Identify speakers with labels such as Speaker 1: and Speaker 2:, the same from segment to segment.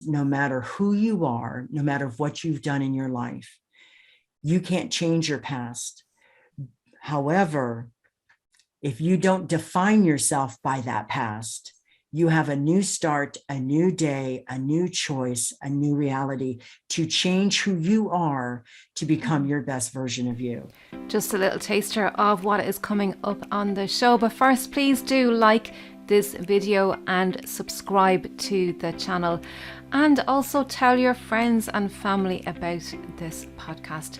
Speaker 1: no matter who you are, no matter what you've done in your life, you can't change your past. However, if you don't define yourself by that past, you have a new start, a new day, a new choice, a new reality to change who you are to become your best version of you.
Speaker 2: Just a little taster of what is coming up on the show. But first, please do like this video and subscribe to the channel. And also tell your friends and family about this podcast.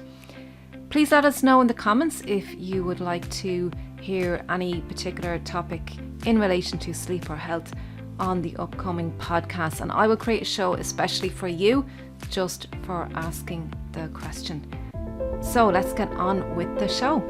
Speaker 2: Please let us know in the comments if you would like to hear any particular topic in relation to sleep or health on the upcoming podcast, and I will create a show especially for you, just for asking the question. So let's get on with the show.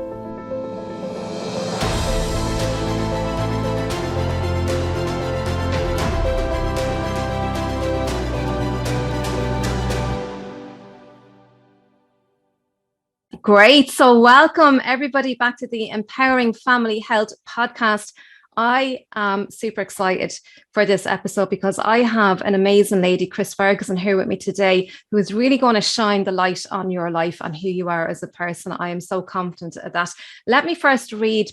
Speaker 2: Great. So welcome everybody back to the Empowering Family Health podcast. I am super excited for this episode because I have an amazing lady, Chris Ferguson, here with me today, who is really going to shine the light on your life and who you are as a person. I am so confident of that. Let me first read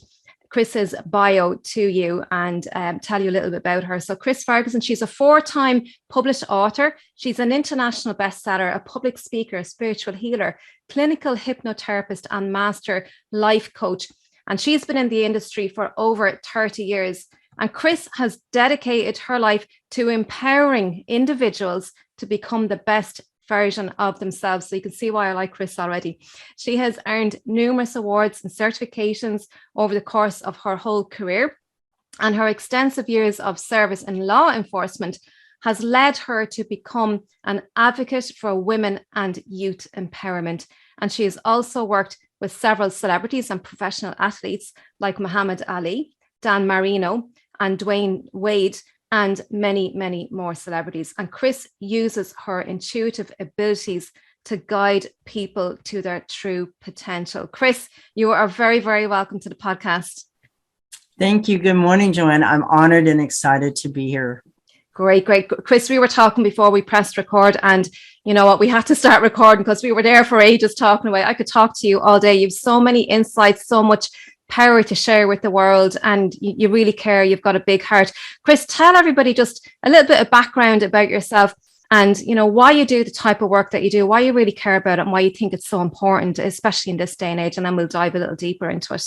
Speaker 2: Chris's bio to you and tell you a little bit about her. So Chris Ferguson, she's a 4-time published author. She's an international bestseller, a public speaker, a spiritual healer, clinical hypnotherapist, and master life coach. And she's been in the industry for over 30 years. And Chris has dedicated her life to empowering individuals to become the best version of themselves. So you can see why I like Chris already. She has earned numerous awards and certifications over the course of her whole career. And her extensive years of service in law enforcement has led her to become an advocate for women and youth empowerment. And she has also worked with several celebrities and professional athletes like Muhammad Ali, Dan Marino, and Dwayne Wade, and many, many more celebrities. And Chris uses her intuitive abilities to guide people to their true potential. Chris, you are very, very welcome to the podcast.
Speaker 1: Thank you. Good morning, Joanne. I'm honored and excited to be here.
Speaker 2: Great. Chris, we were talking before we pressed record, and you know what, we had to start recording because we were there for ages talking away. I could talk to you all day. You have so many insights, so much power to share with the world, and you really care. You've got a big heart. Chris, tell everybody just a little bit of background about yourself and, you know, why you do the type of work that you do, why you really care about it, and why you think it's so important, especially in this day and age. And then we'll dive a little deeper into it.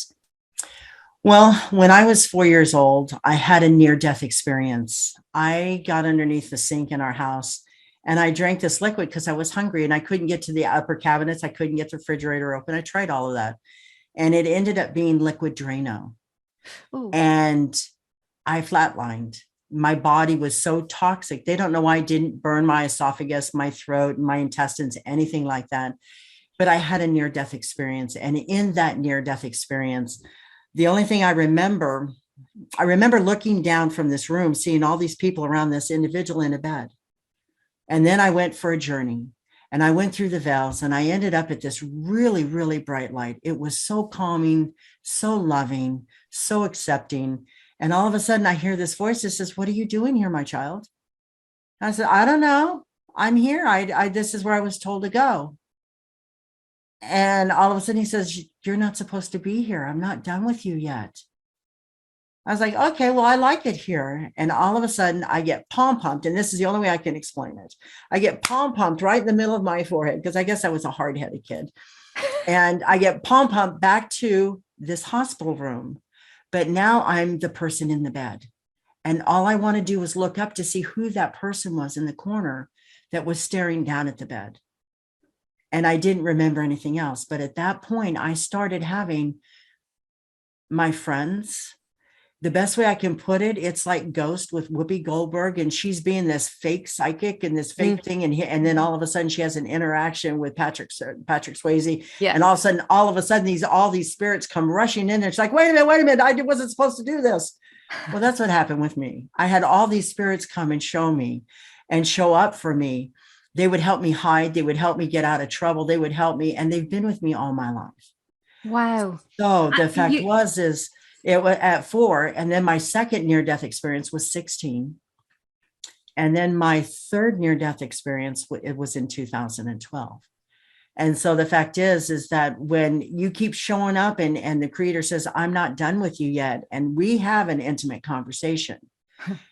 Speaker 1: Well, when I was 4 years old, I had a near-death experience. I got underneath the sink in our house and I drank this liquid because I was hungry and I couldn't get to the upper cabinets. I couldn't get the refrigerator open. I tried all of that. And it ended up being liquid Drano. Ooh. And I flatlined. My body was so toxic. They don't know why I didn't burn my esophagus, my throat, my intestines, anything like that. But I had a near-death experience. And in that near-death experience, the only thing I remember looking down from this room, seeing all these people around this individual in a bed. And then I went for a journey and I went through the veils and I ended up at this really, really bright light. It was so calming, so loving, so accepting. And all of a sudden I hear this voice that says, "What are you doing here, my child?" I said, "I don't know. I'm here. This is where I was told to go." And all of a sudden he says, "You're not supposed to be here. I'm not done with you yet." I was like, okay, well, I like it here. And all of a sudden I get palm pumped. And this is the only way I can explain it. I get palm pumped right in the middle of my forehead because I guess I was a hard-headed kid. And I get palm pumped back to this hospital room. But now I'm the person in the bed. And all I want to do is look up to see who that person was in the corner that was staring down at the bed. And I didn't remember anything else. But at that point, I started having my friends. The best way I can put it, it's like Ghost with Whoopi Goldberg, and she's being this fake psychic and this fake thing. And then all of a sudden she has an interaction with Patrick Swayze. Yeah. And all of a sudden all these spirits come rushing in. And it's like, wait a minute. I wasn't supposed to do this. Well, that's what happened with me. I had all these spirits come and show me and show up for me. They would help me hide. They would help me get out of trouble. They would help me. And they've been with me all my life.
Speaker 2: Wow.
Speaker 1: So the fact is it was at 4. And then my second near-death experience was 16. And then my third near-death experience, it was in 2012. And so the fact is that when you keep showing up and the creator says, I'm not done with you yet, and we have an intimate conversation,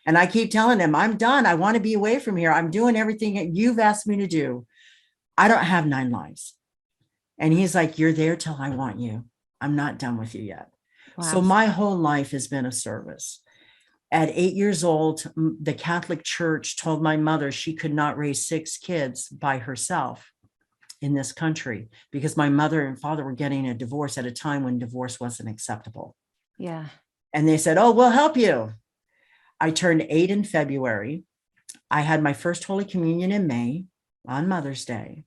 Speaker 1: and I keep telling him, I'm done. I want to be away from here. I'm doing everything that you've asked me to do. I don't have 9 lives. And he's like, you're there till I want you. I'm not done with you yet. Wow. So my whole life has been a service. At 8 years old, the Catholic Church told my mother she could not raise 6 kids by herself in this country because my mother and father were getting a divorce at a time when divorce wasn't acceptable.
Speaker 2: Yeah.
Speaker 1: And they said, oh, we'll help you. I turned 8 in February. I had my first Holy Communion in May on Mother's Day.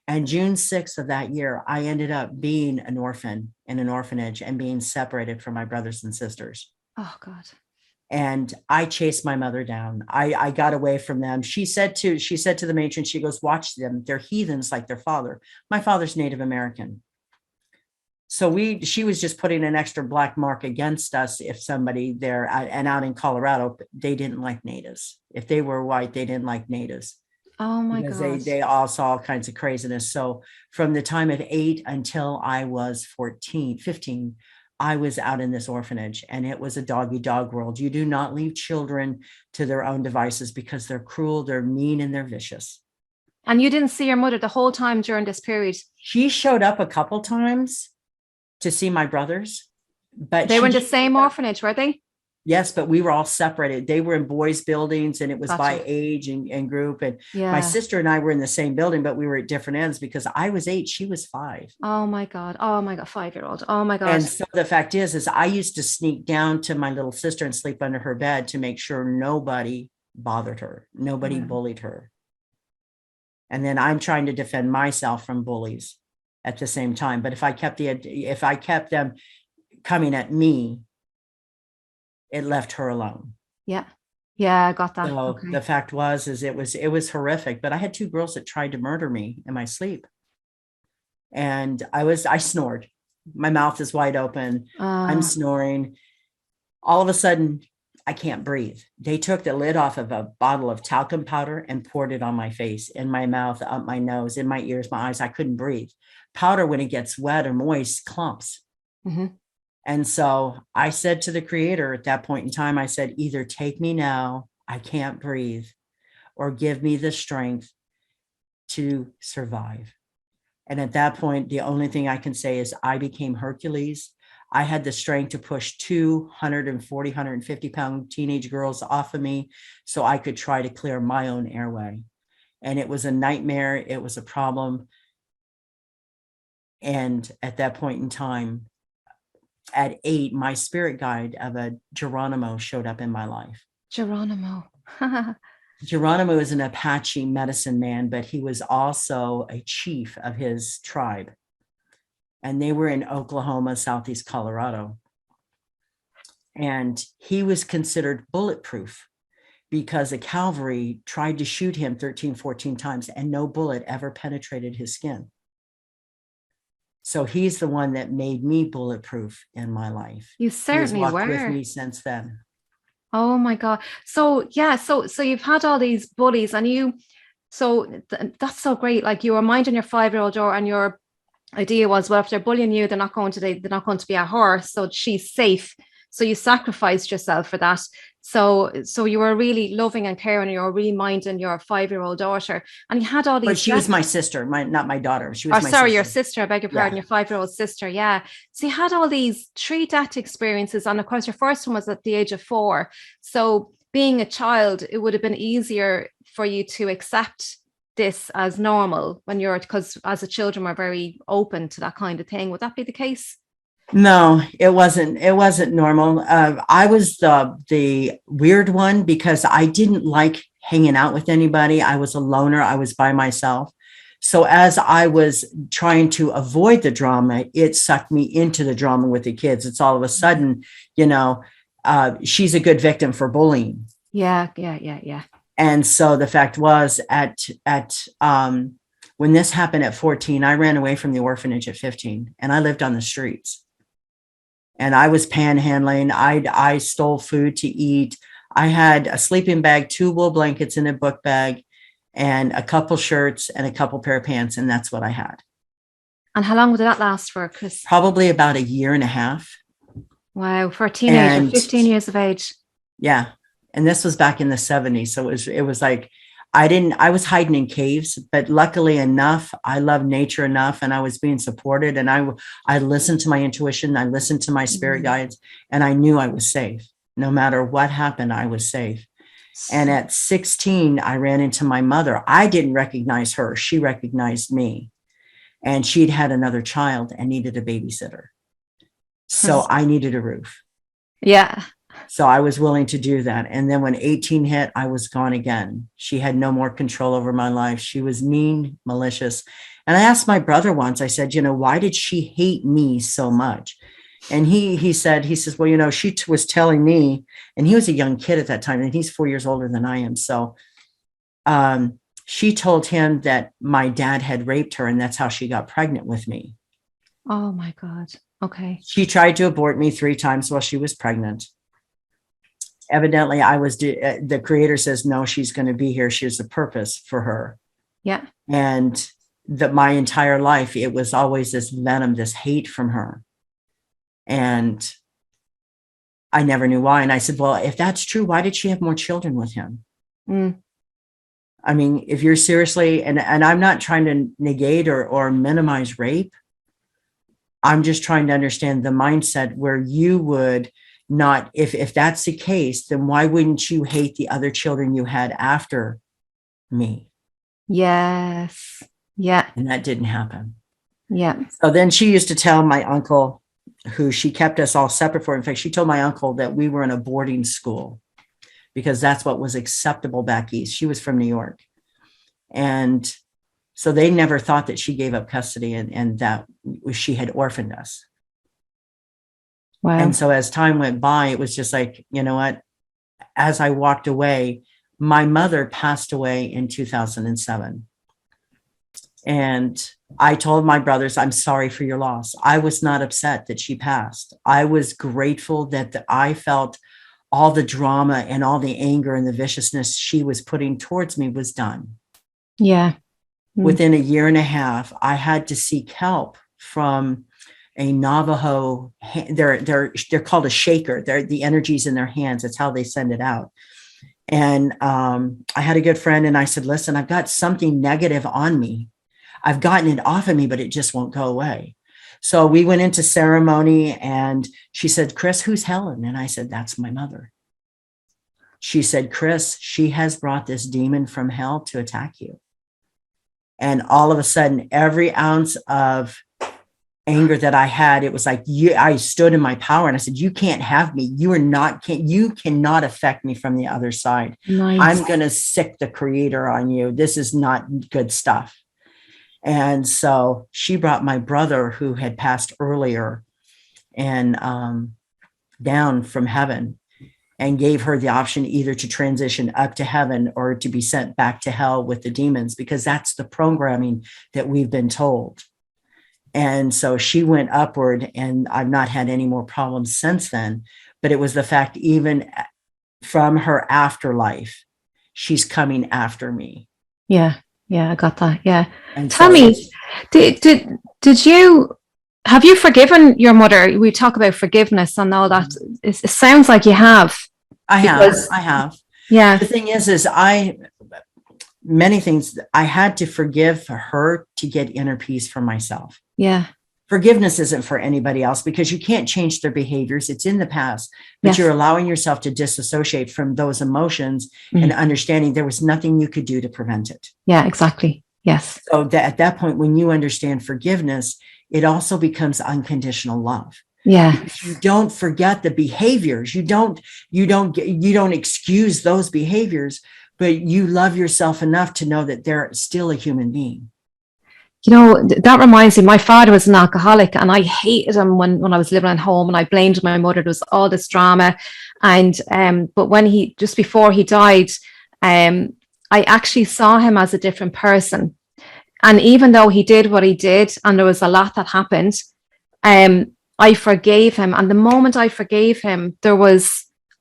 Speaker 1: And June 6th of that year, I ended up being an orphan in an orphanage and being separated from my brothers and sisters.
Speaker 2: Oh, God.
Speaker 1: And I chased my mother down. I got away from them. She said to the matron, she goes, watch them. They're heathens like their father. My father's Native American. So she was just putting an extra black mark against us if somebody there, and out in Colorado, they didn't like natives. If they were white, they didn't like natives.
Speaker 2: Oh my
Speaker 1: God. They all saw all kinds of craziness. So from the time of 8 until I was 15, I was out in this orphanage, and it was a dog world. You do not leave children to their own devices because they're cruel, they're mean, and they're vicious.
Speaker 2: And you didn't see your mother the whole time during this period?
Speaker 1: She showed up a couple times to see my brothers, but
Speaker 2: they were in the same orphanage, were they?
Speaker 1: Yes, but we were all separated. They were in boys' buildings, and it was by age and group. And my sister and I were in the same building, but we were at different ends because I was 8, she was 5.
Speaker 2: Oh my God. 5-year-old. Oh my God.
Speaker 1: And so the fact is I used to sneak down to my little sister and sleep under her bed to make sure nobody bothered her. Nobody bullied her. And then I'm trying to defend myself from bullies at the same time. But if I kept them coming at me, it left her alone.
Speaker 2: Yeah, I got that.
Speaker 1: So the fact is it was horrific. But I had 2 girls that tried to murder me in my sleep, and I snored. My mouth is wide open. I'm snoring. All of a sudden, I can't breathe. They took the lid off of a bottle of talcum powder and poured it on my face, in my mouth, up my nose, in my ears, my eyes. I couldn't breathe. Powder, when it gets wet or moist, clumps. Mm-hmm. And so I said to the creator at that point in time, I said, either take me now, I can't breathe, or give me the strength to survive. And at that point, the only thing I can say is I became Hercules. I had the strength to push 240, 150-pound teenage girls off of me so I could try to clear my own airway. And it was a nightmare. It was a problem. And at that point in time, at 8, my spirit guide of a Geronimo showed up in my life.
Speaker 2: Geronimo.
Speaker 1: Geronimo is an Apache medicine man, but he was also a chief of his tribe. And they were in Oklahoma, Southeast Colorado. And he was considered bulletproof because the cavalry tried to shoot him 13, 14 times, and no bullet ever penetrated his skin. So he's the one that made me bulletproof in my life.
Speaker 2: You certainly were.
Speaker 1: With me since then.
Speaker 2: Oh my God. So so you've had all these bullies, and that's so great. Like, you were minding your 5-year-old daughter, and your idea was, well, if they're bullying you, they're not going to be at her, so she's safe. So you sacrificed yourself for that. So you were really loving and caring, and you were really minding your 5-year-old daughter, and you had all these.
Speaker 1: But she was my sister, not my daughter. She was my sister.
Speaker 2: Your sister. I beg your pardon. Your 5-year-old sister. Yeah. So you had all these 3 death experiences, and of course, your first one was at the age of 4. So being a child, it would have been easier for you to accept this as normal because as a children, we're very open to that kind of thing. Would that be the case?
Speaker 1: No, it wasn't. It wasn't normal. I was the weird one because I didn't like hanging out with anybody. I was a loner. I was by myself. So as I was trying to avoid the drama, it sucked me into the drama with the kids. It's all of a sudden, she's a good victim for bullying.
Speaker 2: Yeah.
Speaker 1: And so the fact was when this happened at 14, I ran away from the orphanage at 15, and I lived on the streets. And I was panhandling. I stole food to eat. I had a sleeping bag, 2 wool blankets in a book bag, and a couple shirts and a couple pair of pants. And that's what I had.
Speaker 2: And how long did that last for, Chris?
Speaker 1: Probably about a year and a half.
Speaker 2: Wow, for a teenager,
Speaker 1: And
Speaker 2: 15 years of age.
Speaker 1: yeah. And this was back in the 70s. So it was like, I was hiding in caves, but luckily enough, I love nature enough, and I was being supported, and I listened to my intuition. I listened to my spirit guides, and I knew I was safe. No matter what happened, I was safe. And at 16, I ran into my mother. I didn't recognize her. She recognized me, and she'd had another child and needed a babysitter. So I needed a roof.
Speaker 2: Yeah.
Speaker 1: So I was willing to do that. And then when 18 hit, I was gone again. She had no more control over my life. She was mean, malicious. And I asked my brother once, I said, why did she hate me so much? And he says, well, she was telling me, and he was a young kid at that time, and he's 4 years older than I am. So she told him that my dad had raped her, and that's how she got pregnant with me.
Speaker 2: Oh my God. Okay.
Speaker 1: She tried to abort me 3 times while she was pregnant. Evidently, the creator says, no, she's going to be here. She's a purpose for her.
Speaker 2: Yeah.
Speaker 1: And my entire life, it was always this venom, this hate from her. And I never knew why. And I said, well, if that's true, why did she have more children with him? I mean, if you're seriously, and I'm not trying to negate or minimize rape. I'm just trying to understand the mindset where you would not, if that's the case, then why wouldn't you hate the other children you had after me?
Speaker 2: Yes. Yeah.
Speaker 1: And that didn't happen.
Speaker 2: Yeah.
Speaker 1: So then she used to tell my uncle, who she kept us all separate for. In fact, she told my uncle that we were in a boarding school because that's what was acceptable back east. She was from New York. And so they never thought that she gave up custody and that she had orphaned us.
Speaker 2: Wow.
Speaker 1: And so as time went by, it was just like, you know what? As I walked away, my mother passed away in 2007. And I told my brothers, I'm sorry for your loss. I was not upset that she passed. I was grateful that I felt all the drama and all the anger and the viciousness she was putting towards me was done.
Speaker 2: Yeah.
Speaker 1: Within a year and a half, I had to seek help from a Navajo. They're called a shaker. They're the energies in their hands. It's how they send it out. And I had a good friend, and I said, listen, I've got something negative on me. I've gotten it off of me, but it just won't go away. So we went into ceremony, and she said, Chris, who's Helen? And I said, that's my mother. She said, Chris, she has brought this demon from hell to attack you. And all of a sudden, every ounce of anger that I had, it was like, I stood in my power, and I said, you can't have me. You cannot affect me from the other side.
Speaker 2: Nice.
Speaker 1: I'm going to sick the creator on you. This is not good stuff. And so she brought my brother, who had passed earlier, and down from heaven, and gave her the option either to transition up to heaven or to be sent back to hell with the demons, because that's the programming that we've been told. And so she went upward, and I've not had any more problems since then. But it was the fact, even from her afterlife, she's coming after me.
Speaker 2: Yeah. Yeah. I got that. Yeah.
Speaker 1: And
Speaker 2: Tell me, have you forgiven your mother? We talk about forgiveness and all that. It sounds like you have.
Speaker 1: I have.
Speaker 2: Yeah.
Speaker 1: The thing is many things I had to forgive her to get inner peace for myself.
Speaker 2: Yeah.
Speaker 1: Forgiveness isn't for anybody else, because you can't change their behaviors. It's in the past, but
Speaker 2: Yes.
Speaker 1: You're allowing yourself to disassociate from those emotions and understanding there was nothing you could do to prevent it.
Speaker 2: Yeah, exactly. Yes.
Speaker 1: So at that point, when you understand forgiveness, it also becomes unconditional love.
Speaker 2: Yeah.
Speaker 1: You don't forget the behaviors. You don't excuse those behaviors, but you love yourself enough to know that they're still a human being.
Speaker 2: You know, that reminds me, my father was an alcoholic, and I hated him when I was living at home, and I blamed my mother. There was all this drama. And but when just before he died, I actually saw him as a different person. And even though he did what he did, and there was a lot that happened, I forgave him. And the moment I forgave him,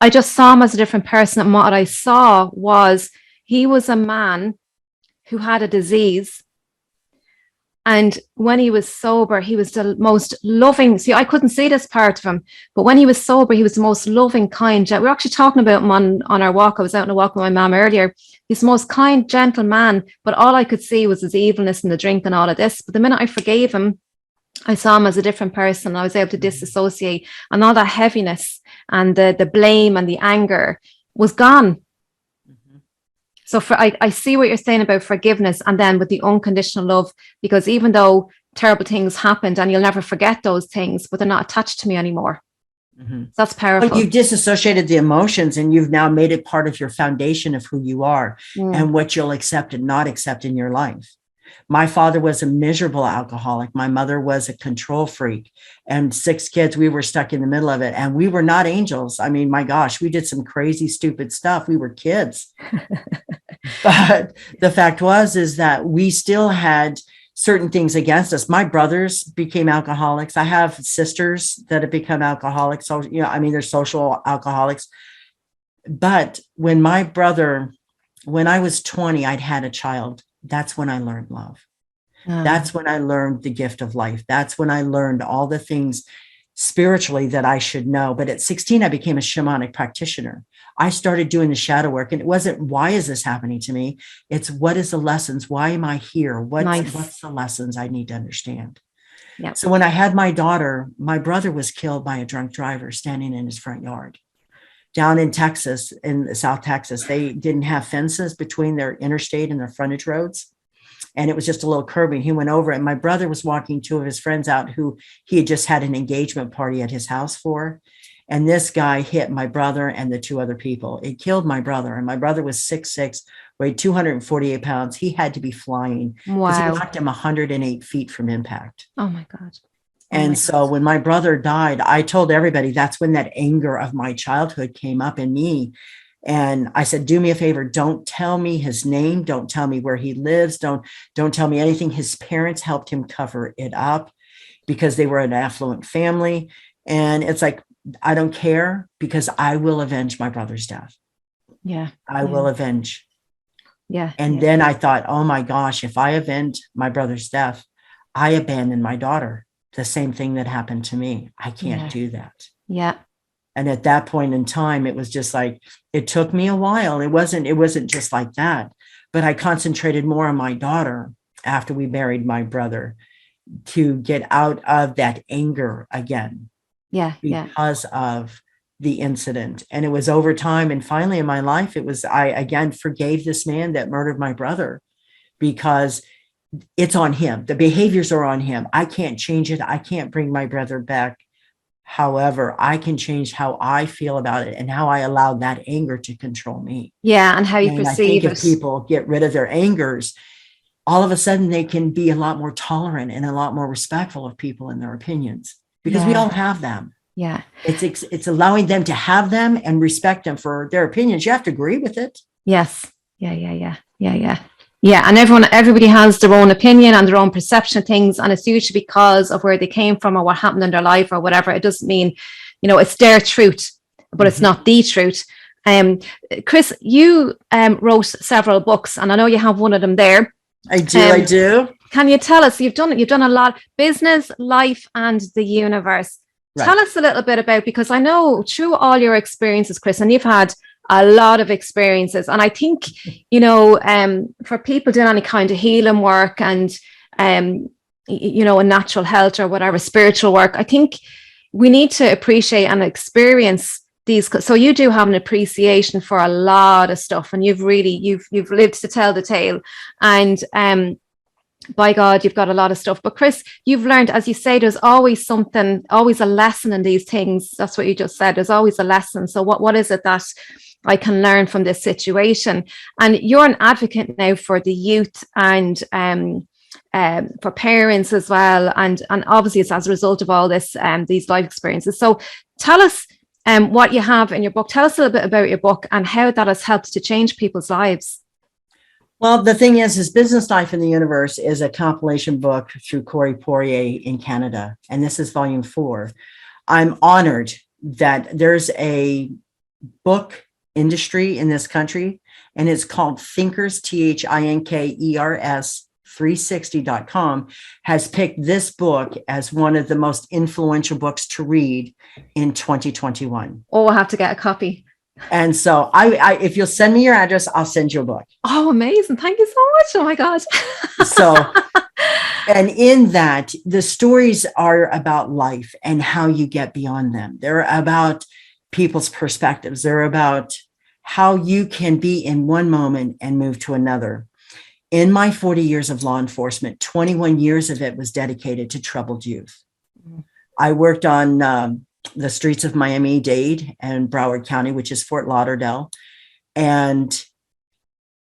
Speaker 2: I just saw him as a different person. And what I saw was he was a man who had a disease. And when he was sober, he was the most loving. See, I couldn't see this part of him, but when he was sober, he was the most loving, kind. We were actually talking about him on our walk. I was out on a walk with my mom earlier. He's the most kind, gentle man, but all I could see was his evilness and the drink and all of this. But the minute I forgave him, I saw him as a different person. I was able to disassociate, and all that heaviness and the blame and the anger was gone. So I see what you're saying about forgiveness, and then with the unconditional love, because even though terrible things happened and you'll never forget those things, but they're not attached to me anymore. So that's powerful.
Speaker 1: But you've disassociated the emotions, and you've now made it part of your foundation of who you are and what you'll accept and not accept in your life. My father was a miserable alcoholic. My mother was a control freak, and 6 kids. We were stuck in the middle of it, and we were not angels. I mean, my gosh, we did some crazy, stupid stuff. We were kids. But the fact is that we still had certain things against us. My brothers became alcoholics. I have sisters that have become alcoholics. So, they're social alcoholics. But when I was 20, I'd had a child. That's when I learned love. That's when I learned the gift of life. That's when I learned all the things spiritually that I should know. But at 16, I became a shamanic practitioner. I started doing the shadow work, and it wasn't, why is this happening to me? It's, what is the lessons? Why am I here? What's the lessons I need to understand?
Speaker 2: Yeah.
Speaker 1: So when I had my daughter, my brother was killed by a drunk driver standing in his front yard. Down in Texas, in South Texas, they didn't have fences between their interstate and their frontage roads. And it was just a little curbing. He went over it. And my brother was walking 2 of his friends out who he had just had an engagement party at his house for. And this guy hit my brother and the 2 other people. It killed my brother. And my brother was 6'6", weighed 248 pounds. He had to be flying because he knocked him 108 feet from impact.
Speaker 2: Oh, my God.
Speaker 1: And so when my brother died, I told everybody that's when that anger of my childhood came up in me. And I said, do me a favor. Don't tell me his name. Don't tell me where he lives. Don't tell me anything. His parents helped him cover it up because they were an affluent family. And it's like, I don't care, because I will avenge my brother's death.
Speaker 2: Yeah.
Speaker 1: I will avenge.
Speaker 2: Yeah.
Speaker 1: And then I thought, oh my gosh, if I avenge my brother's death, I abandon my daughter. The same thing that happened to me. I can't do that.
Speaker 2: Yeah.
Speaker 1: And at that point in time, it was just like, it took me a while. It wasn't just like that, but I concentrated more on my daughter after we buried my brother to get out of that anger again.
Speaker 2: Yeah.
Speaker 1: Because of the incident. And it was over time. And finally in my life, I again forgave this man that murdered my brother, because it's on him. The behaviors are on him. I can't change it. I can't bring my brother back. However, I can change how I feel about it and how I allow that anger to control me.
Speaker 2: Yeah. And how you perceive
Speaker 1: I think
Speaker 2: it.
Speaker 1: if people get rid of their angers, all of a sudden they can be a lot more tolerant and a lot more respectful of people and their opinions, because we all have them.
Speaker 2: Yeah.
Speaker 1: It's allowing them to have them and respect them for their opinions. You have to agree with it.
Speaker 2: Yes. Yeah. And everybody has their own opinion and their own perception of things. And it's usually because of where they came from or what happened in their life or whatever. It doesn't mean, it's their truth, but it's not the truth. Chris, you wrote several books, and I know you have one of them there.
Speaker 1: I do. Can
Speaker 2: you tell us, you've done a lot, business, life, and the universe. Right. Tell us a little bit about, because I know through all your experiences, Chris, and you've had a lot of experiences. And I think, for people doing any kind of healing work and, in natural health or whatever, spiritual work, I think we need to appreciate and experience these. So you do have an appreciation for a lot of stuff, and you've lived to tell the tale. And, by God, you've got a lot of stuff. But Chris, you've learned, as you say, there's always something, always a lesson in these things. That's what you just said. There's always a lesson. So what is it that I can learn from this situation? And you're an advocate now for the youth and for parents as well. And obviously it's as a result of all this, these life experiences. So tell us what you have in your book. Tell us a little bit about your book and how that has helped to change people's lives.
Speaker 1: Well, the thing is Business Life in the Universe is a compilation book through Corey Poirier in Canada. And this is volume 4. I'm honored that there's a book industry in this country, and it's called Thinkers, Thinkers 360.com, has picked this book as one of the most influential books to read in 2021.
Speaker 2: Oh, I'll have to get a copy.
Speaker 1: And so I if you'll send me your address, I'll send you a book.
Speaker 2: Oh, amazing. Thank you so much. Oh my God.
Speaker 1: So, and in that, the stories are about life and how you get beyond them. They're about people's perspectives. They're about how you can be in one moment and move to another. In my 40 years of law enforcement, 21 years of it was dedicated to troubled youth. I worked on the streets of Miami-Dade and Broward County, which is Fort Lauderdale. And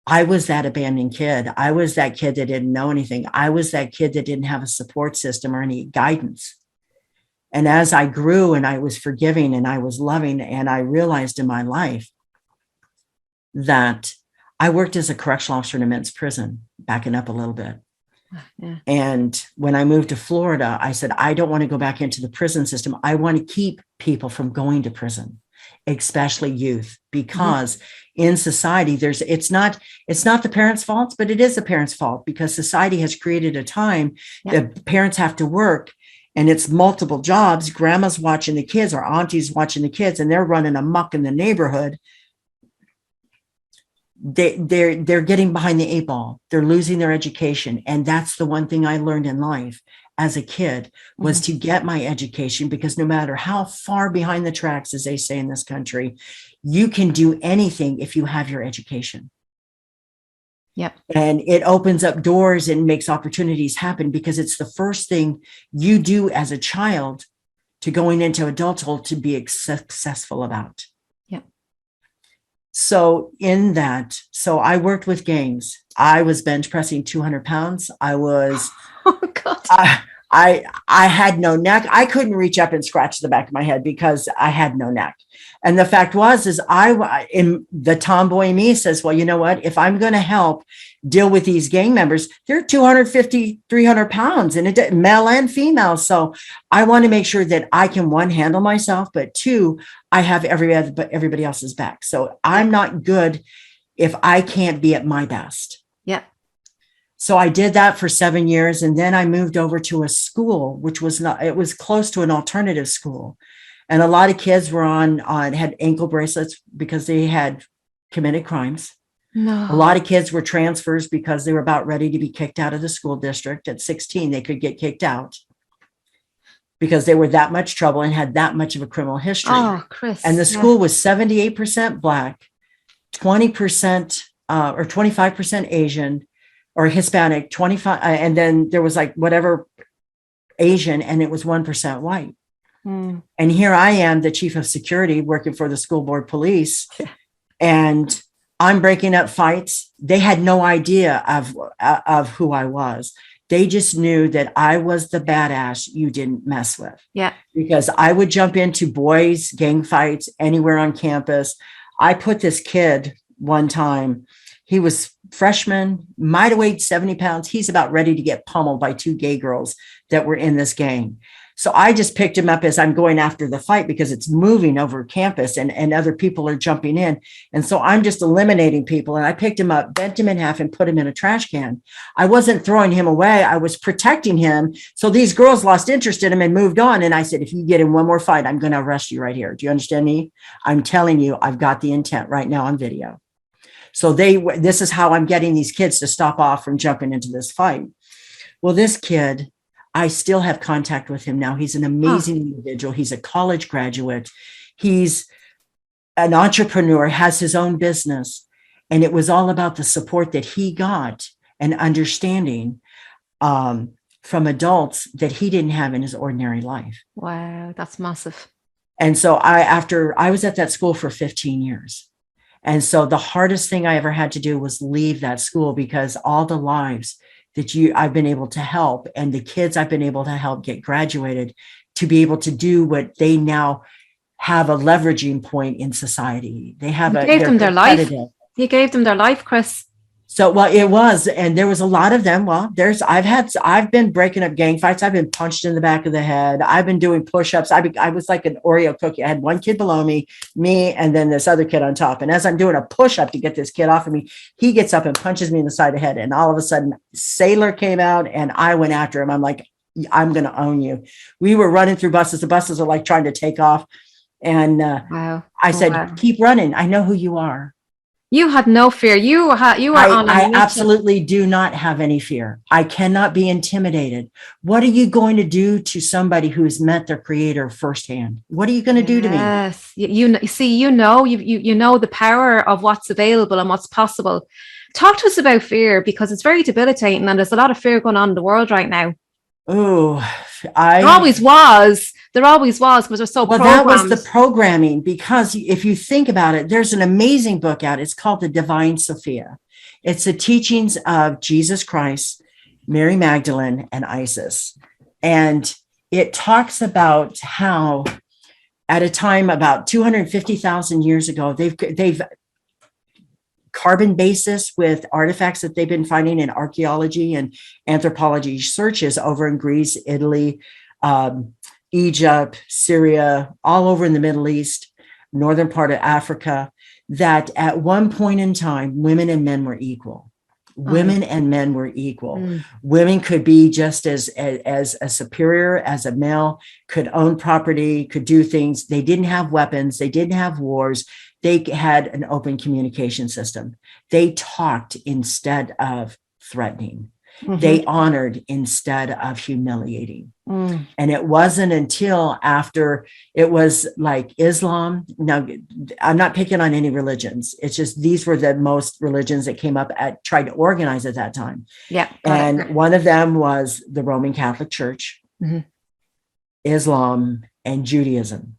Speaker 1: I was that abandoned kid. I was that kid that didn't know anything. I was that kid that didn't have a support system or any guidance. And as I grew and I was forgiving and I was loving, and I realized in my life that I worked as a correctional officer in a men's prison, backing up a little bit. Yeah. And when I moved to Florida, I said, I don't want to go back into the prison system. I want to keep people from going to prison, especially youth, because in society, it's not the parents' fault, but it is the parents' fault, because society has created a time that parents have to work, and it's multiple jobs. Grandma's watching the kids or auntie's watching the kids, and they're running amok in the neighborhood. They're getting behind the eight ball. They're losing their education. And that's the one thing I learned in life as a kid, was to get my education, because no matter how far behind the tracks, as they say in this country, you can do anything if you have your education.
Speaker 2: Yep.
Speaker 1: And it opens up doors and makes opportunities happen, because it's the first thing you do as a child to going into adulthood to be successful about. So in that, I worked with gangs. I was bench pressing 200 pounds. I was,
Speaker 2: oh God.
Speaker 1: I had no neck. I couldn't reach up and scratch the back of my head because I had no neck. And the fact was, in the tomboy in me says, well, you know what, if I'm going to help deal with these gang members, they're 250, 300 pounds, and male and female. So I want to make sure that I can, one, handle myself, but two, I have everybody else's back. So I'm not good if I can't be at my best.
Speaker 2: Yeah.
Speaker 1: So I did that for 7 years. And then I moved over to a school, which was it was close to an alternative school. And a lot of kids were had ankle bracelets because they had committed crimes.
Speaker 2: No.
Speaker 1: A lot of kids were transfers because they were about ready to be kicked out of the school district. At 16, they could get kicked out because they were that much trouble and had that much of a criminal history.
Speaker 2: Oh, Chris.
Speaker 1: And the school was 78% Black, 20% or 25% Asian or Hispanic, 25. And then there was like whatever Asian, and it was 1% white. And here I am, the chief of security, working for the school board police, and I'm breaking up fights. They had no idea of who I was. They just knew that I was the badass you didn't mess with.
Speaker 2: Yeah. Because
Speaker 1: I would jump into boys' gang fights anywhere on campus. I put this kid one time, he was freshman, might have weighed 70 pounds. He's about ready to get pummeled by two gay girls that were in this gang. So I just picked him up as I'm going after the fight, because it's moving over campus and other people are jumping in. And so I'm just eliminating people. And I picked him up, bent him in half, and put him in a trash can. I wasn't throwing him away. I was protecting him. So these girls lost interest in him and moved on. And I said, if you get in one more fight, I'm going to arrest you right here. Do you understand me? I'm telling you, I've got the intent right now on video. So this is how I'm getting these kids to stop off from jumping into this fight. Well, this kid, I still have contact with him now. He's an amazing individual. He's a college graduate. He's an entrepreneur, has his own business. And it was all about the support that he got and understanding from adults that he didn't have in his ordinary life.
Speaker 2: Wow, that's massive.
Speaker 1: And so I was at that school for 15 years. And so the hardest thing I ever had to do was leave that school, because all the lives that I've been able to help, and the kids I've been able to help get graduated to be able to do what they now have a leveraging point in society. They have
Speaker 2: You gave them their life. You gave them their life, Chris.
Speaker 1: So, well, it was, and there was a lot of them. Well, I've been breaking up gang fights. I've been punched in the back of the head. I've been doing push-ups. I was like an Oreo cookie. I had one kid below me, and then this other kid on top. And as I'm doing a push-up to get this kid off of me, he gets up and punches me in the side of the head. And all of a sudden, Sailor came out, and I went after him. I'm like, I'm going to own you. We were running through buses. The buses are like trying to take off. And
Speaker 2: Wow.
Speaker 1: I said, keep running. I know who you are.
Speaker 2: You had no fear. You were on a
Speaker 1: I
Speaker 2: mission.
Speaker 1: absolutely do not have any fear. I cannot be intimidated. What are you going to do to somebody who's met their creator firsthand? What are you going to do to me?
Speaker 2: Yes. You see, you know the power of what's available and what's possible. Talk to us about fear, because it's very debilitating, and there's a lot of fear going on in the world right now.
Speaker 1: Oh,
Speaker 2: There always was, because we're so programmed.
Speaker 1: That was the programming, because if you think about it, there's an amazing book out. It's called The Divine Sophia. It's the teachings of Jesus Christ, Mary Magdalene, and Isis. And it talks about how at a time about 250,000 years ago, they've carbon basis with artifacts that they've been finding in archaeology and anthropology searches over in Greece, Italy, Egypt, Syria, all over in the Middle East, northern part of Africa, that at one point in time, women and men were equal. Women and men were equal. Women could be just as a superior as a male, could own property, could do things. They didn't have weapons. They didn't have wars. They had an open communication system. They talked instead of threatening. They honored instead of humiliating. And it wasn't until after it was like Islam. Now, I'm not picking on any religions. It's just these were the most religions that came up tried to organize at that time.
Speaker 2: Yeah.
Speaker 1: And one of them was the Roman Catholic Church, Islam, and Judaism.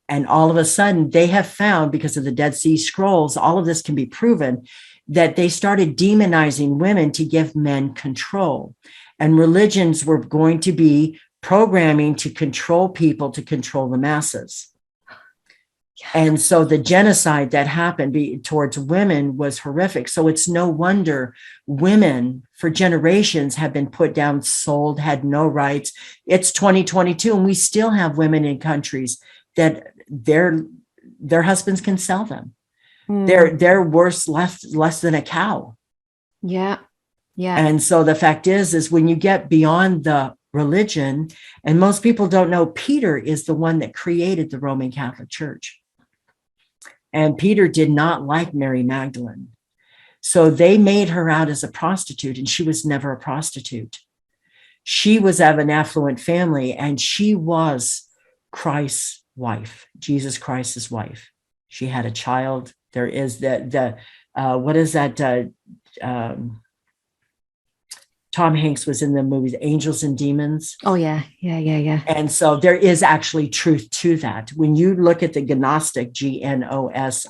Speaker 1: And all of a sudden they have found, because of the Dead Sea Scrolls, all of this can be proven, that they started demonizing women to give men control. And religions were going to be programming to control people, to control the masses. And so the genocide that happened towards women was horrific. So it's no wonder women for generations have been put down, sold, had no rights. It's 2022, and we still have women in countries that their husbands can sell them. They're worth less than a cow. Yeah. And so the fact is when you get beyond the religion, and most people don't know, Peter is the one that created the Roman Catholic Church. And Peter did not like Mary Magdalene. So they made her out as a prostitute, and she was never a prostitute. She was of an affluent family, and she was Christ's wife, Jesus Christ's wife. She had a child. There is what is that? Tom Hanks was in the movies Angels and Demons.
Speaker 2: Oh, yeah.
Speaker 1: And so there is actually truth to that. When you look at the Gnostic, Gnosis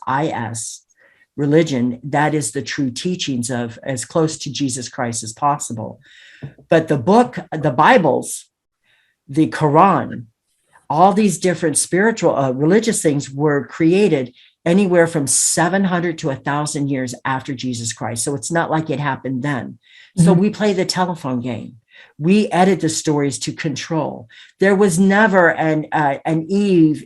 Speaker 1: religion, that is the true teachings of as close to Jesus Christ as possible. But the book, the Bibles, the Quran, all these different spiritual, religious things were created anywhere from 700 to 1,000 years after Jesus Christ. So it's not like it happened then. So we play the telephone game. We edit the stories to control. There was never an Eve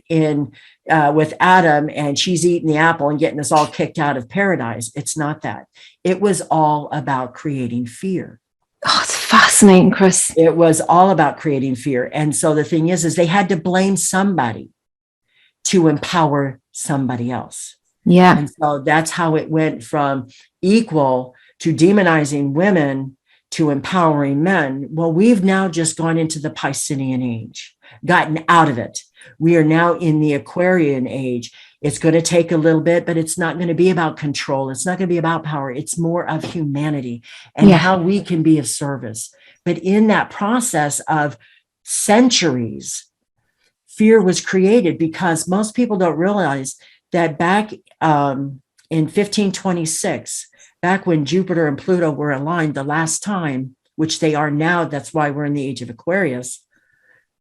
Speaker 1: with Adam, and she's eating the apple and getting us all kicked out of paradise. It's not that. It was all about creating fear.
Speaker 2: Oh, it's fascinating, Chris.
Speaker 1: It was all about creating fear. And so the thing is they had to blame somebody to empower somebody else.
Speaker 2: Yeah.
Speaker 1: And so that's how it went from equal to demonizing women to empowering men. Well, we've now just gone into the Piscean age, gotten out of it. We are now in the Aquarian age. It's going to take a little bit, but it's not going to be about control. It's not going to be about power. It's more of humanity and how we can be of service. But in that process of centuries, fear was created, because most people don't realize that back in 1526, back when Jupiter and Pluto were aligned the last time, which they are now, that's why we're in the age of Aquarius,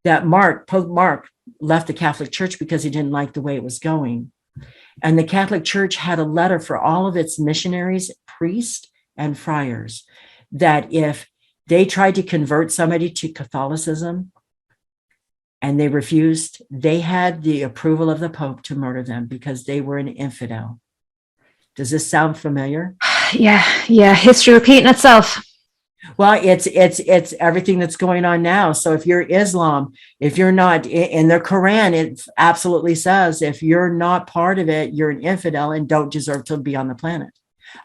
Speaker 1: that Pope Mark left the Catholic Church because he didn't like the way it was going. And the Catholic Church had a letter for all of its missionaries, priests, and friars that if they tried to convert somebody to Catholicism and they refused, they had the approval of the Pope to murder them because they were an infidel. Does this sound familiar?
Speaker 2: Yeah. History repeating itself.
Speaker 1: Well, it's everything that's going on now. So if you're Islam, if you're not in the Quran, it absolutely says if you're not part of it, you're an infidel and don't deserve to be on the planet.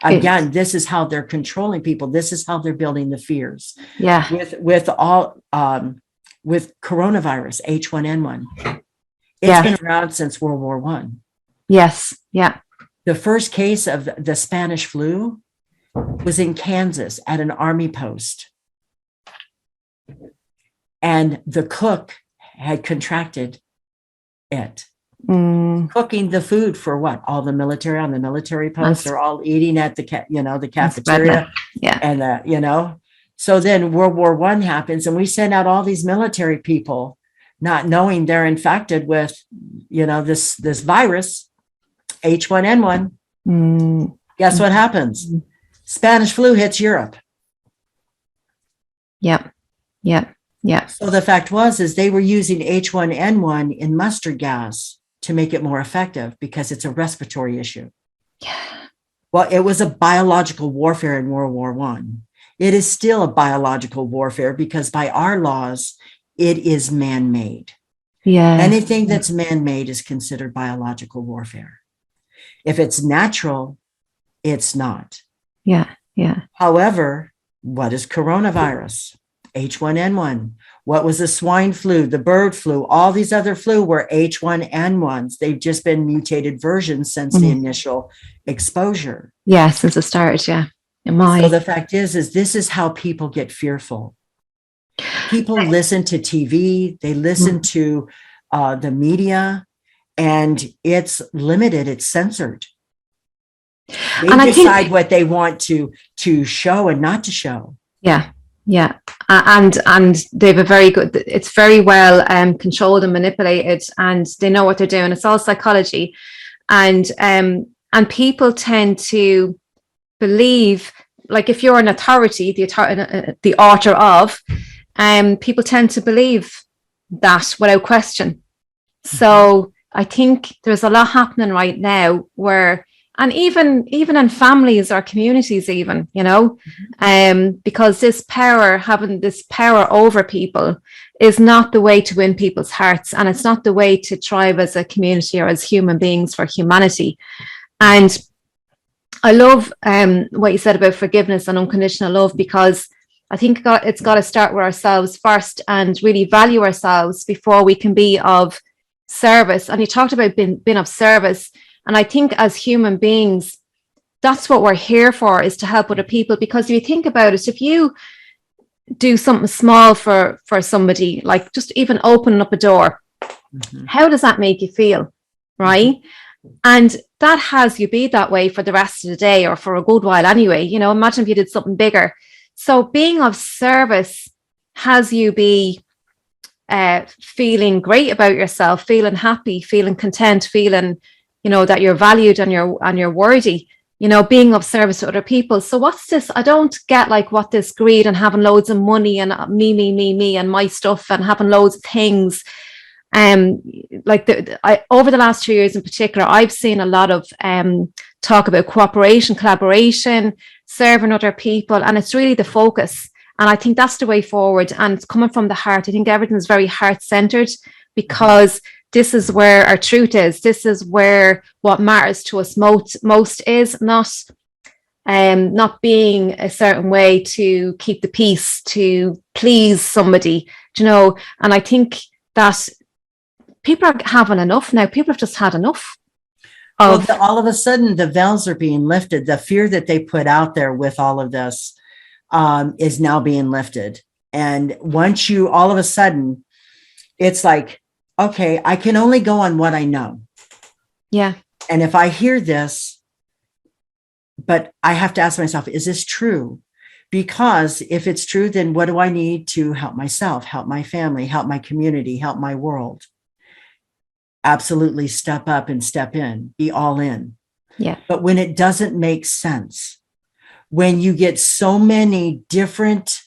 Speaker 1: Again, this is how they're controlling people. This is how they're building the fears.
Speaker 2: Yeah.
Speaker 1: With coronavirus, H1N1, it's been around since World War I.
Speaker 2: Yes. Yeah.
Speaker 1: The first case of the Spanish flu was in Kansas at an army post. And the cook had contracted it. Cooking the food for what? All the military on the military post. They're all eating at the cafeteria.
Speaker 2: Yeah.
Speaker 1: And so then World War I happens and we send out all these military people not knowing they're infected with, this virus, H1N1. Guess what happens? Spanish flu hits Europe.
Speaker 2: Yeah.
Speaker 1: So the fact is they were using H1N1 in mustard gas to make it more effective because it's a respiratory issue.
Speaker 2: Yeah.
Speaker 1: Well, it was a biological warfare in World War I. It is still a biological warfare because by our laws, it is man-made.
Speaker 2: Yeah.
Speaker 1: Anything that's man-made is considered biological warfare. If it's natural, it's not.
Speaker 2: Yeah.
Speaker 1: However, what is coronavirus? H1N1. What was the swine flu, the bird flu, all these other flu were H1N1s. They've just been mutated versions since the initial exposure.
Speaker 2: Yeah, since the start, yeah.
Speaker 1: So the fact is this is how people get fearful. People listen to TV, they listen to the media, and it's limited, it's censored. They decide what they want to show and not to show.
Speaker 2: Yeah. And they have a very good, it's very well controlled and manipulated, and they know what they're doing. It's all psychology. And people tend to believe, like if you're an authority, the author of, people tend to believe that without question. So I think there's a lot happening right now where, and even in families or communities, even, because having this power over people is not the way to win people's hearts. And it's not the way to thrive as a community or as human beings for humanity. And I love what you said about forgiveness and unconditional love, because I think it's got to start with ourselves first and really value ourselves before we can be of service. And you talked about being of service. And I think as human beings, that's what we're here for, is to help other people. Because if you think about it, if you do something small for somebody, like just even opening up a door, how does that make you feel? Right. And that has you be that way for the rest of the day or for a good while anyway. Imagine if you did something bigger. So being of service has you be feeling great about yourself, feeling happy, feeling content, feeling that you're valued and you're worthy, being of service to other people. So what's this? I don't get like what this greed and having loads of money and me and my stuff and having loads of things. Over the last 2 years in particular, I've seen a lot of talk about cooperation, collaboration, serving other people, and it's really the focus. And I think that's the way forward. And it's coming from the heart. I think everything's very heart-centered, because this is where our truth is. This is where what matters to us most is not being a certain way to keep the peace, to please somebody, And I think that people are having enough now. People have just had enough.
Speaker 1: All of a sudden, the veils are being lifted. The fear that they put out there with all of this is now being lifted. And once all of a sudden, it's like, okay, I can only go on what I know.
Speaker 2: Yeah.
Speaker 1: And if I hear this, but I have to ask myself, is this true? Because if it's true, then what do I need to help myself, help my family, help my community, help my world? Absolutely step up and step in, be all in.
Speaker 2: Yeah.
Speaker 1: But when it doesn't make sense, when you get so many different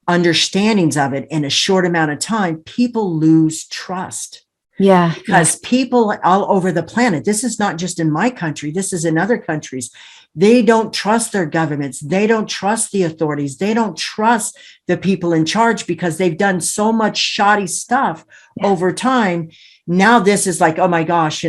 Speaker 1: understandings of it in a short amount of time, people lose trust.
Speaker 2: Yeah.
Speaker 1: Because people all over the planet, this is not just in my country, this is in other countries. They don't trust their governments. They don't trust the authorities. They don't trust the people in charge because they've done so much shoddy stuff over time. Now this is like, oh my gosh,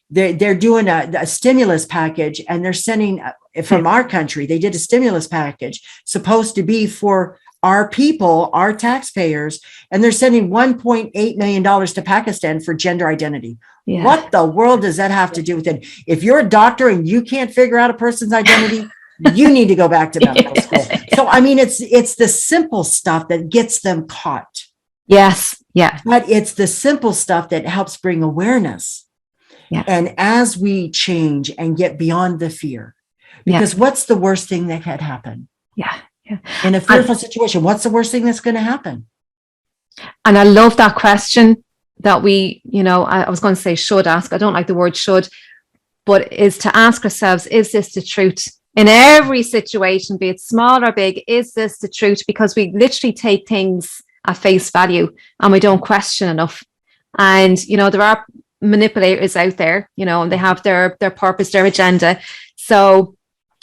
Speaker 1: they're doing a stimulus package, and they're sending from our country. They did a stimulus package supposed to be for our people, our taxpayers, and they're sending $1.8 million to Pakistan for gender identity. Yeah. What the world does that have to do with it? If you're a doctor and you can't figure out a person's identity, you need to go back to medical school. So, I mean, it's the simple stuff that gets them caught.
Speaker 2: Yes. Yeah.
Speaker 1: But it's the simple stuff that helps bring awareness. Yeah. And as we change and get beyond the fear, because what's the worst thing that could happen?
Speaker 2: Yeah. Yeah.
Speaker 1: In a fearful situation, what's the worst thing that's going to happen?
Speaker 2: And I love that question that we, I was going to say should ask. I don't like the word should, but is to ask ourselves, is this the truth? In every situation, be it small or big, is this the truth? Because we literally take things at face value and we don't question enough. And, there are manipulators out there, and they have their purpose, their agenda. So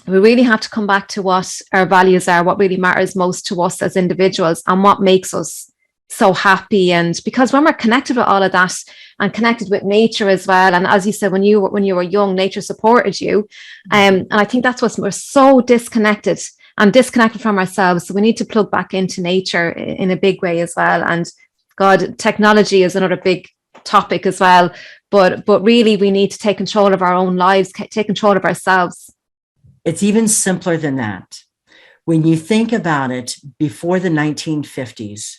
Speaker 2: we really have to come back to what our values are, what really matters most to us as individuals, and what makes us so happy. And because when we're connected with all of that and connected with nature as well, and as you said, when you were young, nature supported you. And I think that's what we're so disconnected from ourselves. So we need to plug back into nature in a big way as well. And God, technology is another big topic as well. But really, we need to take control of our own lives, take control of ourselves.
Speaker 1: It's even simpler than that. When you think about it, before the 1950s,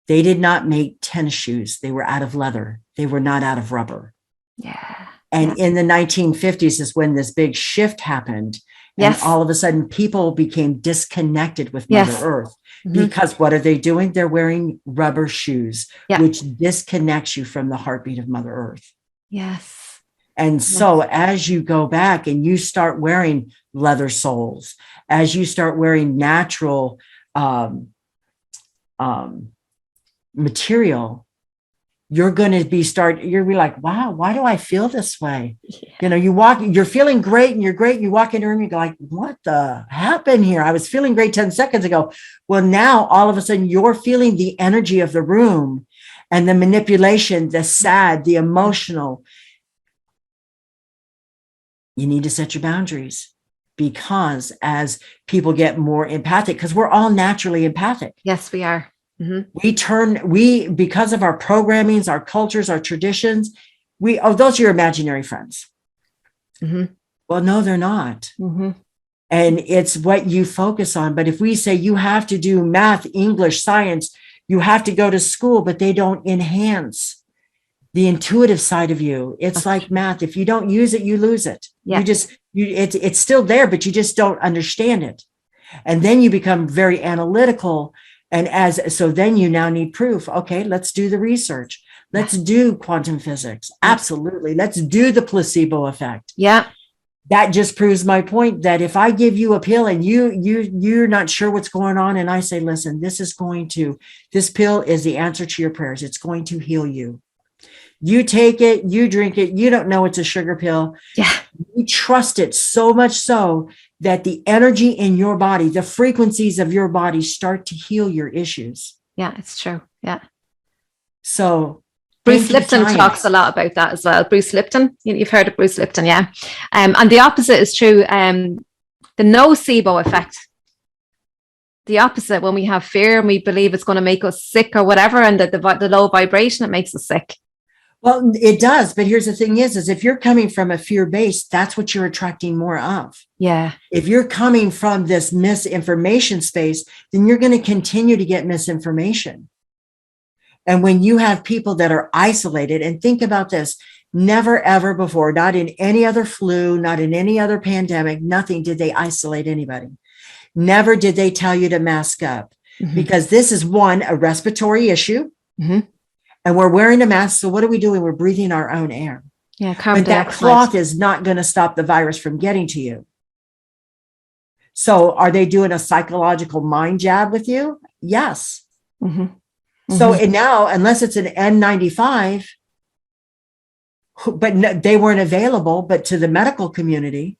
Speaker 1: they did not make tennis shoes. They were out of leather. They were not out of rubber.
Speaker 2: Yeah.
Speaker 1: And in the 1950s is when this big shift happened. And all of a sudden, people became disconnected with Mother Earth. Because what are they doing? They're wearing rubber shoes, which disconnects you from the heartbeat of Mother Earth.
Speaker 2: Yes.
Speaker 1: And so as you go back and you start wearing leather soles, as you start wearing natural material, you're going to be like, wow, why do I feel this way? Yeah. You're feeling great and you're great. You walk into a room, you go like, what the happened here? I was feeling great 10 seconds ago. Well, now all of a sudden you're feeling the energy of the room and the manipulation, the sad, the emotional. You need to set your boundaries, because as people get more empathic, because we're all naturally empathic.
Speaker 2: Yes, we are.
Speaker 1: Mm-hmm. Because of our programmings, our cultures, our traditions, those are your imaginary friends. Mm-hmm. Well, no, they're not. Mm-hmm. And it's what you focus on. But if we say you have to do math, English, science, you have to go to school, but they don't enhance the intuitive side of you. It's like math. If you don't use it, you lose it. Yeah. It's still there, but you just don't understand it. And then you become very analytical. And so then you now need proof. Okay, let's do the research. Let's do quantum physics. Absolutely. Let's do the placebo effect.
Speaker 2: Yeah.
Speaker 1: That just proves my point that if I give you a pill and you're not sure what's going on, and I say, listen, this pill is the answer to your prayers. It's going to heal you. You take it, you drink it, you don't know it's a sugar pill.
Speaker 2: Yeah.
Speaker 1: You trust it so much so that the energy in your body, the frequencies of your body start to heal your issues.
Speaker 2: Yeah, it's true. Yeah.
Speaker 1: So
Speaker 2: Bruce Lipton talks a lot about that as well. Bruce Lipton, you've heard of Bruce Lipton, yeah. And the opposite is true. The nocebo effect. The opposite, when we have fear and we believe it's going to make us sick or whatever, and the low vibration, it makes us sick.
Speaker 1: Well, it does. But here's the thing is if you're coming from a fear base, that's what you're attracting more of.
Speaker 2: Yeah.
Speaker 1: If you're coming from this misinformation space, then you're going to continue to get misinformation. And when you have people that are isolated, and think about this, never, ever before, not in any other flu, not in any other pandemic, nothing did they isolate anybody. Never did they tell you to mask up, because this is a respiratory issue. Mm-hmm. And we're wearing a mask. So what are we doing? We're breathing our own air.
Speaker 2: Yeah, carbon
Speaker 1: dioxide. That cloth is not going to stop the virus from getting to you. So are they doing a psychological mind jab with you? Yes.
Speaker 2: Mm-hmm.
Speaker 1: So and now, unless it's an N95, but no, they weren't available, but to the medical community.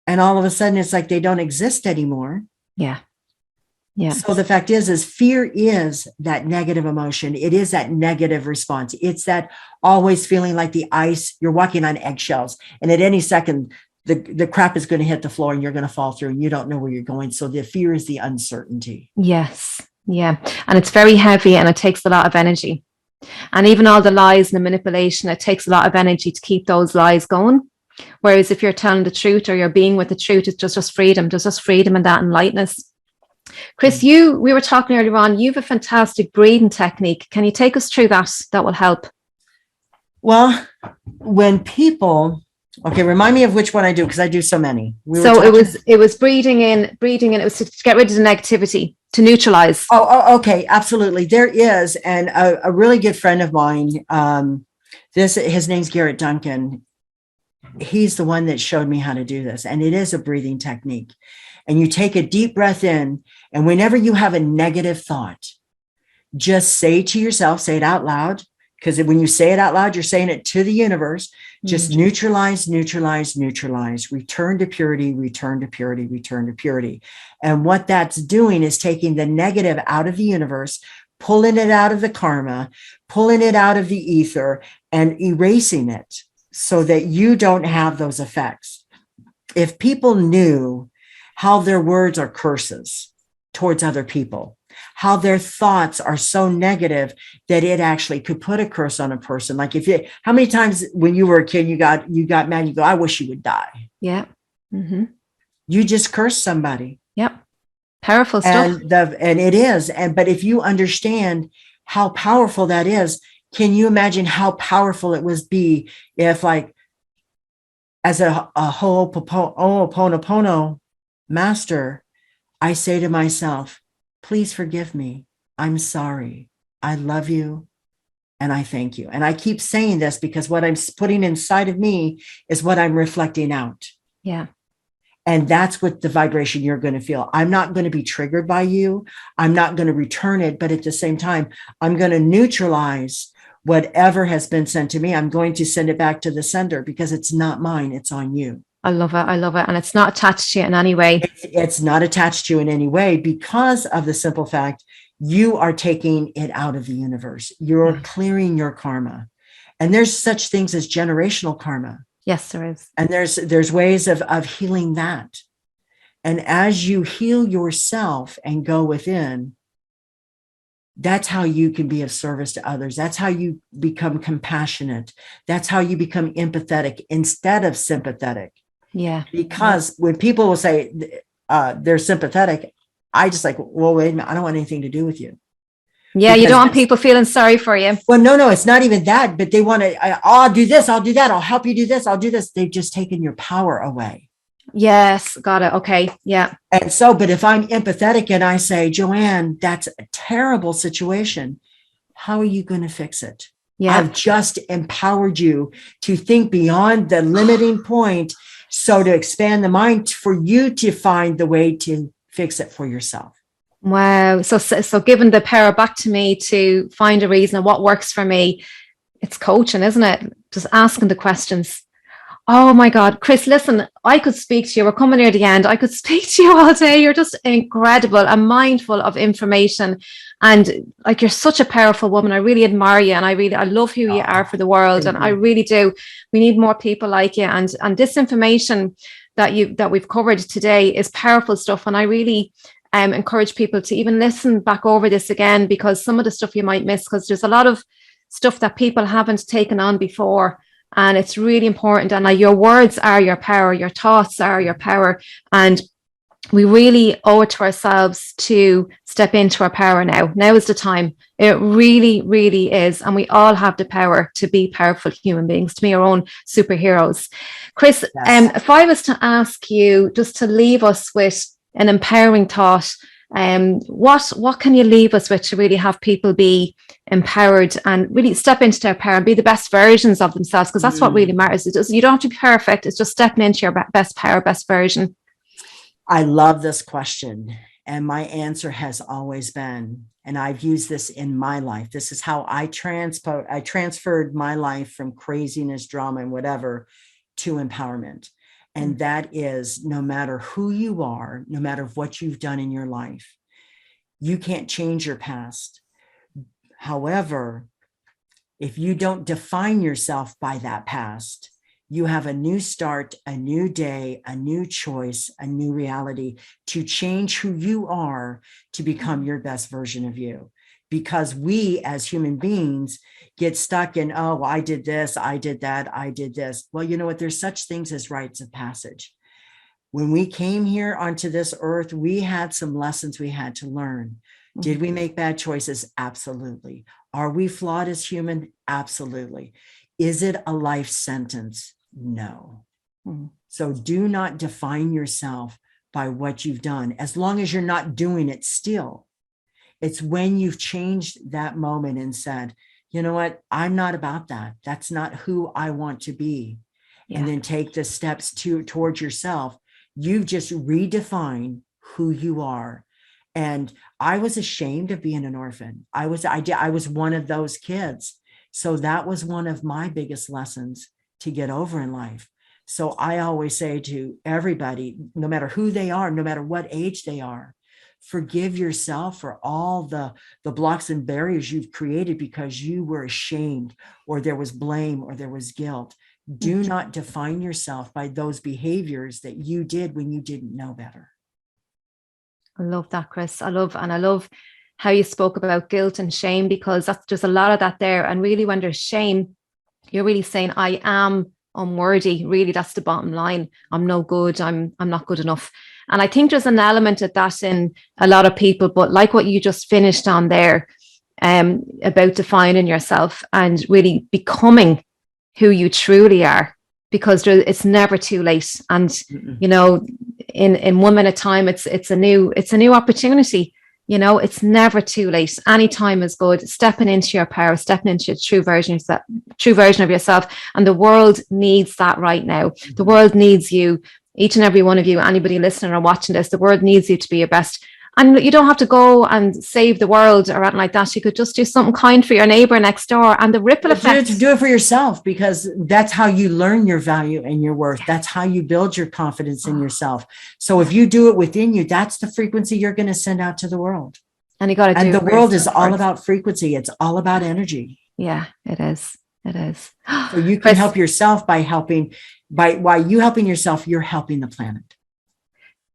Speaker 1: And all of a sudden it's like they don't exist anymore.
Speaker 2: Yeah. Yeah.
Speaker 1: So the fact is fear is that negative emotion. It is that negative response. It's that always feeling like the ice, you're walking on eggshells. And at any second, the crap is going to hit the floor and you're going to fall through and you don't know where you're going. So the fear is the uncertainty.
Speaker 2: Yes. Yeah. And it's very heavy and it takes a lot of energy. And even all the lies and the manipulation, it takes a lot of energy to keep those lies going. Whereas if you're telling the truth or you're being with the truth, it's just freedom. There's just freedom in that and lightness. Chris, we were talking earlier on, you have a fantastic breathing technique. Can you take us through that? That will help.
Speaker 1: Well, when people, okay, remind me of which one I do, because I do so many.
Speaker 2: It was breathing in. It was to get rid of the negativity, to neutralize.
Speaker 1: Oh, okay, absolutely. There is, and a really good friend of mine, his name's Garrett Duncan. He's the one that showed me how to do this, and it is a breathing technique. And you take a deep breath in, and whenever you have a negative thought, just say to yourself, say it out loud, because when you say it out loud, you're saying it to the universe. Just neutralize, neutralize, neutralize, return to purity, return to purity, return to purity. And what that's doing is taking the negative out of the universe, pulling it out of the karma, pulling it out of the ether, and erasing it so that you don't have those effects. If people knew how their words are curses towards other people, how their thoughts are so negative that it actually could put a curse on a person. Like how many times when you were a kid, you got mad, you go, I wish you would die.
Speaker 2: Yeah. Mm-hmm.
Speaker 1: You just cursed somebody.
Speaker 2: Yep. Powerful stuff.
Speaker 1: And it is. But if you understand how powerful that is, can you imagine how powerful it would be if, like, as a Ho'oponopono master, I say to myself, please forgive me. I'm sorry. I love you. And I thank you. And I keep saying this because what I'm putting inside of me is what I'm reflecting out.
Speaker 2: Yeah.
Speaker 1: And that's what the vibration you're going to feel. I'm not going to be triggered by you. I'm not going to return it. But at the same time, I'm going to neutralize whatever has been sent to me. I'm going to send it back to the sender because it's not mine. It's on you.
Speaker 2: I love it. I love it. And it's not attached to you in any way.
Speaker 1: It's not attached to you in any way because of the simple fact you are taking it out of the universe. You're clearing your karma. And there's such things as generational karma.
Speaker 2: Yes, there is.
Speaker 1: And there's ways of healing that. And as you heal yourself and go within, that's how you can be of service to others. That's how you become compassionate. That's how you become empathetic instead of sympathetic.
Speaker 2: Yeah.
Speaker 1: Because when people will say they're sympathetic, I just like, well, wait a minute, I don't want anything to do with you.
Speaker 2: Yeah, because you don't want people feeling sorry for you.
Speaker 1: Well, no, it's not even that, but they want to, I'll do this, I'll do that, I'll help you do this, I'll do this. They've just taken your power away.
Speaker 2: Yes, got it. Okay, yeah.
Speaker 1: And so, but if I'm empathetic and I say, Joanne, that's a terrible situation, how are you going to fix it?
Speaker 2: Yeah.
Speaker 1: I've just empowered you to think beyond the limiting point. So to expand the mind for you to find the way to fix it for yourself.
Speaker 2: Wow. So giving the power back to me to find a reason and what works for me, it's coaching, isn't it? Just asking the questions. Oh my God, Chris, listen, I could speak to you. We're coming near the end. I could speak to you all day. You're just incredible and mindful of information. And like, you're such a powerful woman. I really admire you. And I love who you are for the world. And I really do. We need more people like you. And this information that we've covered today is powerful stuff. And I really encourage people to even listen back over this again, because some of the stuff you might miss, because there's a lot of stuff that people haven't taken on before. And it's really important. And your words are your power. Your thoughts are your power. And we really owe it to ourselves to step into our power now. Now is the time. It really, really is. And we all have the power to be powerful human beings, to be our own superheroes. Chris, yes. If I was to ask you just to leave us with an empowering thought, what can you leave us with to really have people be empowered and really step into their power and be the best versions of themselves? Because that's what really matters. You don't have to be perfect. It's just stepping into your best power, best version.
Speaker 1: I love this question. And my answer has always been, and I've used this in my life. This is how I transferred my life from craziness, drama, and whatever to empowerment. And that is, no matter who you are, no matter what you've done in your life, you can't change your past. However, if you don't define yourself by that past, you have a new start, a new day, a new choice, a new reality to change who you are to become your best version of you. Because we as human beings get stuck in, oh, I did this, I did that, I did this. Well, you know what? There's such things as rites of passage. When we came here onto this earth, we had some lessons we had to learn. Did we make bad choices? Absolutely. Are we flawed as human? Absolutely. Is it a life sentence? No. So do not define yourself by what you've done, as long as you're not doing it still. It's when you've changed that moment and said, you know what? I'm not about that. That's not who I want to be. Yeah. And then take the steps towards yourself. You've just redefined who you are. And I was ashamed of being an orphan. I was one of those kids. So that was one of my biggest lessons to get over in life. So I always say to everybody, no matter who they are, no matter what age they are, forgive yourself for all the blocks and barriers you've created because you were ashamed, or there was blame, or there was guilt. Do not define yourself by those behaviors that you did when you didn't know better.
Speaker 2: I love that, Chris. I love how you spoke about guilt and shame, because that's just a lot of that there. And really, when there's shame, you're really saying, I am unworthy. Really, that's the bottom line. I'm no good. I'm not good enough. And I think there's an element of that in a lot of people, but like what you just finished on there, about defining yourself and really becoming who you truly are, because it's never too late. And, you know, in 1 minute time, it's a new opportunity. You know, it's never too late. Any time is good. Stepping into your power, stepping into your true version of yourself. And the world needs that right now. The world needs you, each and every one of you, anybody listening or watching this. The world needs you to be your best. And you don't have to go and save the world or anything like that. You could just do something kind for your neighbor next door, and the ripple effect.
Speaker 1: Do it for yourself, because that's how you learn your value and your worth. That's how you build your confidence in yourself. So if you do it within you, that's the frequency you're going to send out to the world.
Speaker 2: And you got to do.
Speaker 1: And the world is all about frequency. It's all about energy.
Speaker 2: Yeah, it is. It is.
Speaker 1: So you can help yourself by while you helping yourself, you're helping the planet.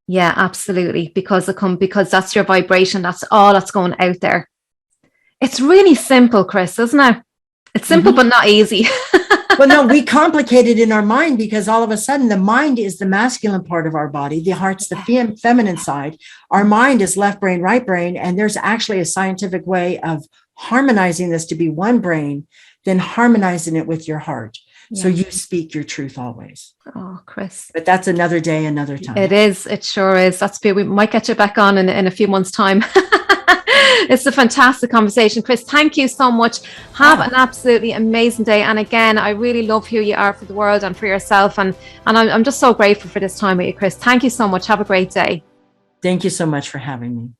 Speaker 2: Yeah, absolutely. Because that's your vibration. That's all that's going out there. It's really simple, Chris, isn't it? It's simple, but not easy.
Speaker 1: Well, no, we complicate it in our mind, because all of a sudden the mind is the masculine part of our body. The heart's the feminine side. Our mind is left brain, right brain. And there's actually a scientific way of harmonizing this to be one brain, then harmonizing it with your heart. So you speak your truth always.
Speaker 2: Oh, Chris.
Speaker 1: But that's another day, another time.
Speaker 2: It is. It sure is. That's good. We might get you back on in a few months' time. It's a fantastic conversation. Chris, thank you so much. Have an absolutely amazing day. And again, I really love who you are for the world and for yourself. And I'm just so grateful for this time with you, Chris. Thank you so much. Have a great day.
Speaker 1: Thank you so much for having me.